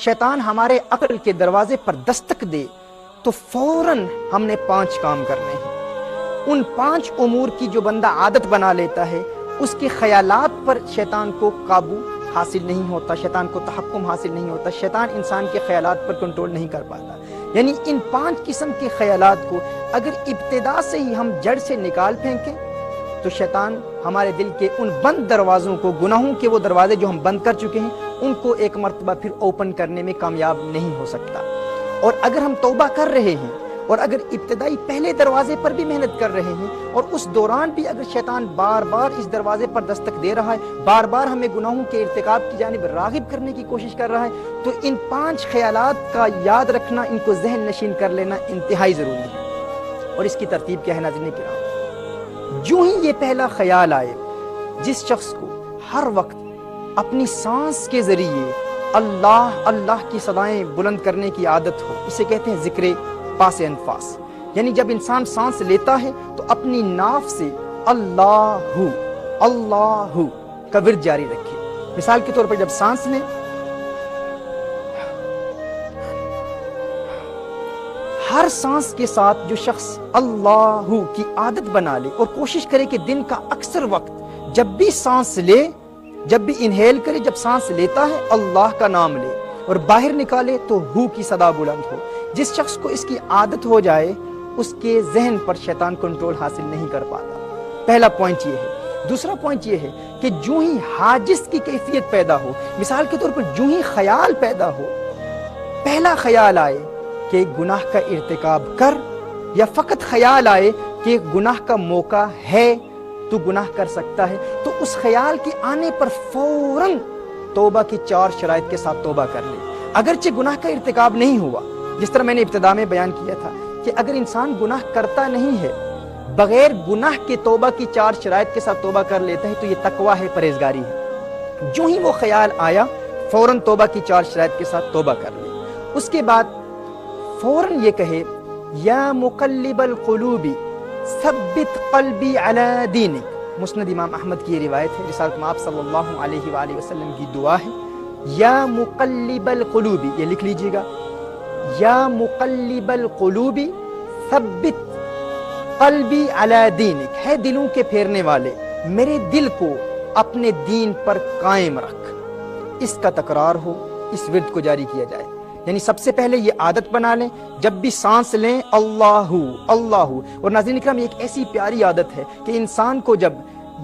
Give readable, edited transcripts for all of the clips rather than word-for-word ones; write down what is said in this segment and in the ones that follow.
شیطان ہمارے عقل کے دروازے پر دستک دے تو فوراً ہم نے 5 کام کرنے ہیں۔ ان 5 امور کی جو بندہ عادت بنا لیتا ہے، اس کے خیالات پر شیطان کو قابو حاصل نہیں ہوتا، شیطان کو تحکم حاصل نہیں ہوتا، شیطان انسان کے خیالات پر کنٹرول نہیں کر پاتا۔ یعنی ان 5 قسم کے خیالات کو اگر ابتدا سے ہی ہم جڑ سے نکال پھینکیں تو شیطان ہمارے دل کے ان بند دروازوں کو، گناہوں کے وہ دروازے جو ہم بند کر چکے ہیں، ان کو ایک مرتبہ پھر اوپن کرنے میں کامیاب نہیں ہو سکتا۔ اور اگر ہم توبہ کر رہے ہیں اور اگر ابتدائی پہلے دروازے پر بھی محنت کر رہے ہیں اور اس دوران بھی اگر شیطان بار بار اس دروازے پر دستک دے رہا ہے، بار بار ہمیں گناہوں کے ارتکاب کی جانب راغب کرنے کی کوشش کر رہا ہے، تو ان 5 خیالات کا یاد رکھنا، ان کو ذہن نشین کر لینا انتہائی ضروری ہے۔ اور اس کی ترتیب کیا ہے ناظرین کرام؟ جو ہی یہ پہلا خیال آئے، جس شخص کو ہر وقت اپنی سانس کے ذریعے اللہ اللہ کی صدائیں بلند کرنے کی عادت ہو، اسے کہتے ہیں ذکر پاس انفاس، یعنی جب انسان سانس لیتا ہے تو اپنی ناف سے اللہ اللہ کا ورد جاری رکھے۔ مثال کے طور پر جب سانس لیں، ہر سانس کے ساتھ جو شخص اللہ کی عادت بنا لے اور کوشش کرے کہ دن کا اکثر وقت جب بھی سانس لے، جب بھی انہیل کرے، جب سانس لیتا ہے اللہ کا نام لے اور باہر نکالے تو ہو کی صدا بلند ہو۔ جس شخص کو اس کی عادت ہو جائے، اس کے ذہن پر شیطان کنٹرول حاصل نہیں کر پاتا۔ پہلا پوائنٹ یہ ہے۔ دوسرا پوائنٹ یہ ہے کہ جو ہی حاجز کی کیفیت پیدا ہو، مثال کے طور پر جو ہی خیال پیدا ہو، پہلا خیال آئے کہ گناہ کا ارتکاب کر، یا فقط خیال آئے کہ گناہ کا موقع ہے، تو گناہ کر سکتا ہے، تو اس خیال کے آنے پر فوراً توبہ کی 4 شرائط کے ساتھ توبہ کر لے۔ اگرچہ گناہ کا ارتکاب نہیں ہوا، جس طرح میں نے ابتدا میں بیان کیا تھا کہ اگر انسان گناہ کرتا نہیں ہے، بغیر گناہ کے توبہ کی 4 شرائط کے ساتھ توبہ کر لیتا ہے، تو یہ تقویٰ ہے، پرہیزگاری ہے۔ جو ہی وہ خیال آیا، فوراً توبہ کی 4 شرائط کے ساتھ توبہ کر لے۔ اس کے بعد فوراً یہ کہے یا مقلب القلوب ثبت قلبی علی دینک۔ مسند امام احمد کی یہ روایت ہے، رسالت آپ صلی اللہ علیہ وآلہ وسلم کی دعا ہے، یا مقلب القلوب، یہ لکھ لیجئے گا، یا مقلب القلوب ثبت قلبی علی دینک، ہے دلوں کے پھیرنے والے، میرے دل کو اپنے دین پر قائم رکھ۔ اس کا تکرار ہو، اس ورد کو جاری کیا جائے۔ یعنی سب سے پہلے یہ عادت بنا لیں، جب بھی سانس لیں اللہ اللہ۔ اور ناظرین اکرام، یہ ایک ایسی پیاری عادت ہے کہ انسان کو جب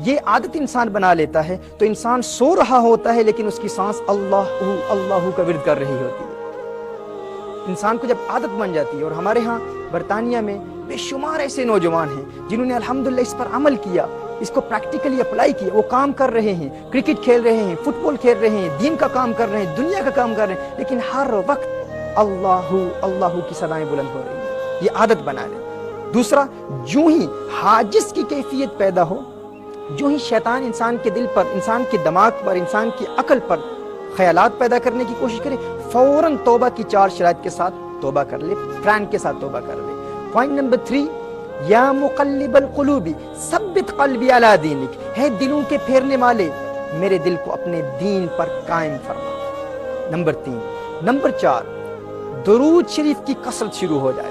یہ عادت انسان بنا لیتا ہے تو انسان سو رہا ہوتا ہے لیکن اس کی سانس اللہ اللہ کا ورد کر رہی ہوتی ہے۔ انسان کو جب عادت بن جاتی ہے، اور ہمارے ہاں برطانیہ میں بے شمار ایسے نوجوان ہیں جنہوں نے الحمدللہ اس پر عمل کیا، اس کو پریکٹیکلی اپلائی کیا، وہ کام کر رہے ہیں، کرکٹ کھیل رہے ہیں، فٹ بال کھیل رہے ہیں، دین کا کام کر رہے ہیں، دنیا کا کام کر رہے ہیں، لیکن ہر وقت اللہ اللہ کی صدائیں بلند ہو رہی ہیں۔ یہ عادت بنا لیں۔ دوسرا، جو ہی حاجز کی کیفیت پیدا ہو، جو ہی شیطان انسان کے دل پر، انسان کے دماغ پر، انسان کی عقل پر خیالات پیدا کرنے کی کوشش کرے، فوراً توبہ کی 4 شرائط کے ساتھ توبہ کر لے، فرینڈ کے ساتھ توبہ کر لے۔ پوائنٹ نمبر 3، یا مقلب القلوب ثبت قلبی علی دینک، ہے دلوں کے پھیرنے والے، میرے دل کو اپنے دین پر قائم فرما۔ نمبر 3۔ نمبر 4، درود شریف کی کثرت شروع ہو جائے۔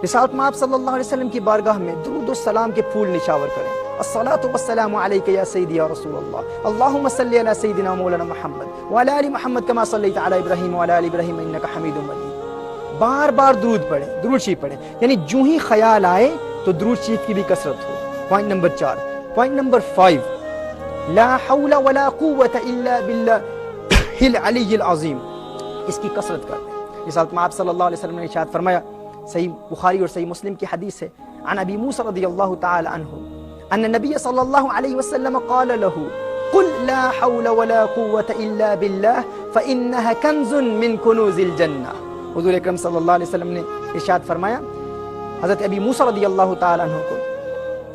رسالت میں آپ صلی اللہ علیہ وسلم کی بارگاہ میں درود و سلام کے پھول نشاور کریں۔ الصلاۃ والسلام علیک یا سیدی یا رسول اللہ، اللہم صلی علی سیدنا مولانا محمد وعلی آل محمد کما صلیت علی ابراہیم وعلی آل ابراہیم انک حمید مجید۔ بار بار درود پڑھیں، درود شریف پڑھیں، یعنی جو ہی خیال آئے تو درود شریف کی بھی کثرت ہو۔ Point number 4۔ پوائنٹ نمبر 5، لا حول ولا قوة الا باللہ العلی العظیم، اس کی کثرت کرتے ہیں۔ رسالت میں آپ صلی اللہ علیہ وسلم نے ارشاد فرمایا، صحیح بخاری اور صحیح مسلم کی حدیث ہے، عن ابی موسیٰ رضی اللہ تعالی عنہ ان النبی صلی اللہ علیہ وسلم قال له قل لا حول ولا قوة الا باللہ فإنها کنز من کنوز الجنہ۔ حضور اکرم صلی اللہ علیہ وسلم نے ارشاد فرمایا حضرت ابی موسیٰ رضی اللہ تعالی عنہ کو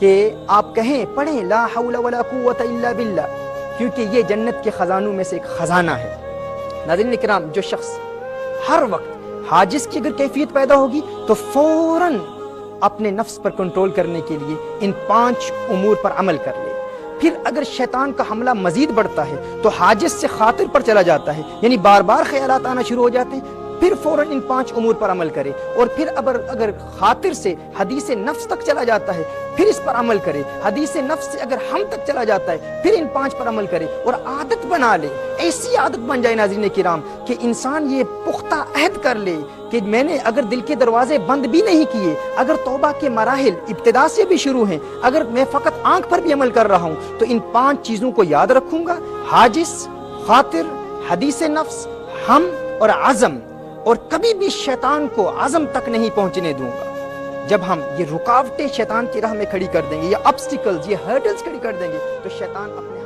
کہ آپ کہیں، پڑھیں لا حول ولا قوة الا باللہ، کیونکہ یہ جنت کے خزانوں میں سے ایک خزانہ ہے۔ ناظرین اکرام، جو شخص ہر وقت حاجز کی اگر کیفیت پیدا ہوگی تو فوراً اپنے نفس پر کنٹرول کرنے کے لیے ان 5 امور پر عمل کر لے۔ پھر اگر شیطان کا حملہ مزید بڑھتا ہے تو حاجز سے خاطر پر چلا جاتا ہے، یعنی بار بار خیالات آنا شروع ہو جاتے ہیں، پھر فوراً ان 5 امور پر عمل کرے، اور پھر اگر خاطر سے حدیث نفس تک چلا جاتا ہے پھر اس پر عمل کرے، حدیث نفس سے اگر ہم تک چلا جاتا ہے پھر ان 5 پر عمل کرے اور عادت بنا لے، ایسی عادت بن جائے ناظرین کرام کہ انسان یہ پختہ عہد کر لے کہ میں نے اگر دل کے دروازے بند بھی نہیں کیے، اگر توبہ کے مراحل ابتدا سے بھی شروع ہیں، اگر میں فقط آنکھ پر بھی عمل کر رہا ہوں تو ان 5 چیزوں کو یاد رکھوں گا، حاجز، خاطر، حدیث نفس، ہم اور عزم، اور کبھی بھی شیطان کو عزم تک نہیں پہنچنے دوں گا۔ جب ہم یہ رکاوٹیں شیطان کی راہ میں کھڑی کر دیں گے، یہ obstacles، یہ hurdles کھڑی کر دیں گے تو شیطان اپنے